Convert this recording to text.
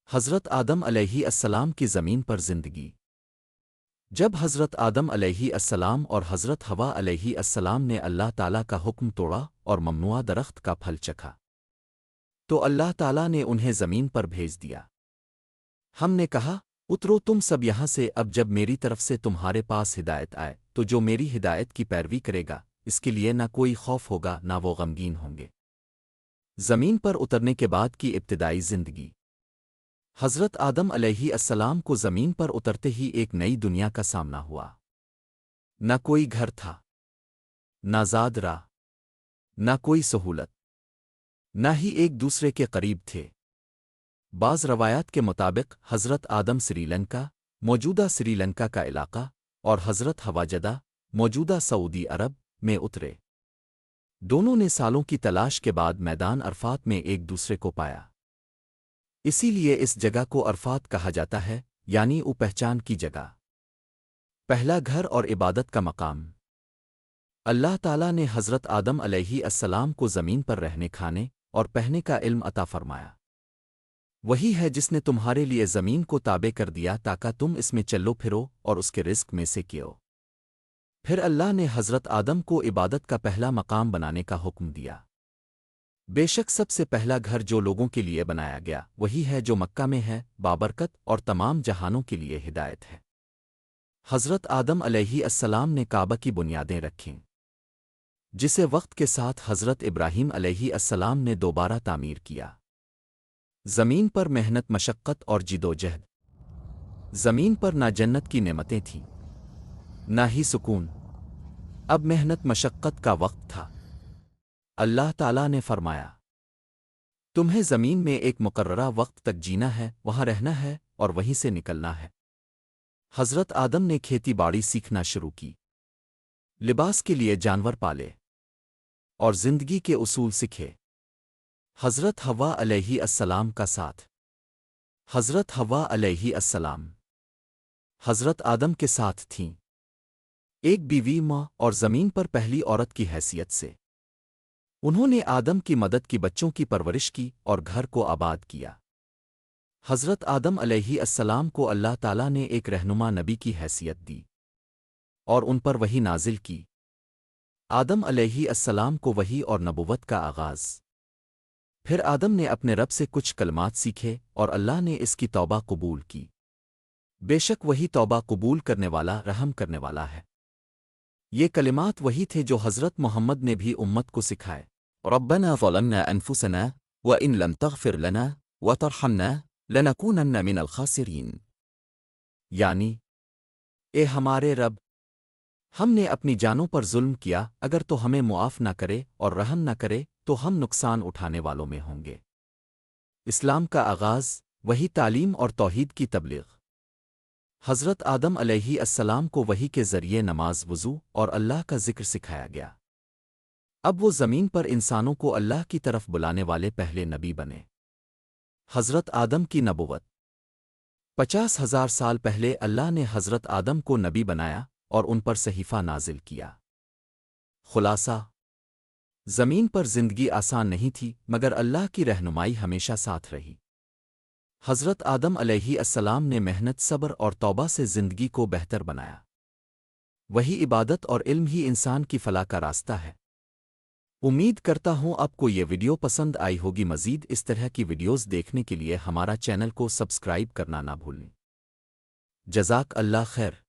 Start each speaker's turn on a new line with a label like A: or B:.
A: حضرت آدم علیہ السلام کی زمین پر زندگی۔ جب حضرت آدم علیہ السلام اور حضرت حوا علیہ السلام نے اللہ تعالیٰ کا حکم توڑا اور ممنوعہ درخت کا پھل چکھا تو اللہ تعالیٰ نے انہیں زمین پر بھیج دیا۔ ہم نے کہا، اترو تم سب یہاں سے، اب جب میری طرف سے تمہارے پاس ہدایت آئے تو جو میری ہدایت کی پیروی کرے گا اس کے لیے نہ کوئی خوف ہوگا نہ وہ غمگین ہوں گے۔ زمین پر اترنے کے بعد کی ابتدائی زندگی۔ حضرت آدم علیہ السلام کو زمین پر اترتے ہی ایک نئی دنیا کا سامنا ہوا۔ نہ کوئی گھر تھا، نہ زاد راہ، نہ کوئی سہولت، نہ ہی ایک دوسرے کے قریب تھے۔ بعض روایات کے مطابق حضرت آدم سری لنکا، موجودہ سری لنکا کا علاقہ، اور حضرت حوا جدہ، موجودہ سعودی عرب، میں اترے۔ دونوں نے سالوں کی تلاش کے بعد میدان عرفات میں ایک دوسرے کو پایا۔ اسی لیے اس جگہ کو عرفات کہا جاتا ہے، یعنی پہچان کی جگہ، پہلا گھر اور عبادت کا مقام۔ اللہ تعالیٰ نے حضرت آدم علیہ السلام کو زمین پر رہنے کھانے اور پہنے کا علم عطا فرمایا۔ وہی ہے جس نے تمہارے لیے زمین کو تابع کر دیا تاکہ تم اس میں چلو پھرو اور اس کے رزق میں سے کیو۔ پھر اللہ نے حضرت آدم کو عبادت کا پہلا مقام بنانے کا حکم دیا۔ بے شک سب سے پہلا گھر جو لوگوں کے لیے بنایا گیا وہی ہے جو مکہ میں ہے، بابرکت اور تمام جہانوں کے لیے ہدایت ہے۔ حضرت آدم علیہ السلام نے کعبہ کی بنیادیں رکھیں، جسے وقت کے ساتھ حضرت ابراہیم علیہ السلام نے دوبارہ تعمیر کیا۔ زمین پر محنت، مشقت اور جدوجہد۔ زمین پر نہ جنت کی نعمتیں تھیں نہ ہی سکون، اب محنت مشقت کا وقت تھا۔ اللہ تعالیٰ نے فرمایا، تمہیں زمین میں ایک مقررہ وقت تک جینا ہے، وہاں رہنا ہے اور وہیں سے نکلنا ہے۔ حضرت آدم نے کھیتی باڑی سیکھنا شروع کی، لباس کے لیے جانور پالے اور زندگی کے اصول سیکھے۔ حضرت حوا علیہ السلام کا ساتھ۔ حضرت حوا علیہ السلام حضرت آدم کے ساتھ تھیں، ایک بیوی، ماں اور زمین پر پہلی عورت کی حیثیت سے۔ انہوں نے آدم کی مدد کی، بچوں کی پرورش کی اور گھر کو آباد کیا۔ حضرت آدم علیہ السلام کو اللہ تعالیٰ نے ایک رہنما نبی کی حیثیت دی اور ان پر وحی نازل کی۔ آدم علیہ السلام کو وحی اور نبوت کا آغاز۔ پھر آدم نے اپنے رب سے کچھ کلمات سیکھے اور اللہ نے اس کی توبہ قبول کی۔ بے شک وہی توبہ قبول کرنے والا، رحم کرنے والا ہے۔ یہ کلمات وہی تھے جو حضرت محمد نے بھی امت کو سکھائے۔ ربنا ظلمنا انفسنا وان لم تغفر لنا وترحمنا لنکونن من الخاسرین، یعنی اے ہمارے رب، ہم نے اپنی جانوں پر ظلم کیا، اگر تو ہمیں معاف نہ کرے اور رحم نہ کرے تو ہم نقصان اٹھانے والوں میں ہوں گے۔ اسلام کا آغاز، وہی تعلیم اور توحید کی تبلیغ۔ حضرت آدم علیہ السلام کو وحی کے ذریعے نماز، وضو اور اللہ کا ذکر سکھایا گیا۔ اب وہ زمین پر انسانوں کو اللہ کی طرف بلانے والے پہلے نبی بنے۔ حضرت آدم کی نبوت۔ 50,000 سال پہلے اللہ نے حضرت آدم کو نبی بنایا اور ان پر صحیفہ نازل کیا۔ خلاصہ، زمین پر زندگی آسان نہیں تھی مگر اللہ کی رہنمائی ہمیشہ ساتھ رہی۔ حضرت آدم علیہ السلام نے محنت، صبر اور توبہ سے زندگی کو بہتر بنایا۔ وہی عبادت اور علم ہی انسان کی فلاح کا راستہ ہے۔ امید کرتا ہوں آپ کو یہ ویڈیو پسند آئی ہوگی۔ مزید اس طرح کی ویڈیوز دیکھنے کے لیے ہمارا چینل کو سبسکرائب کرنا نہ بھولیں۔ جزاک اللہ خیر۔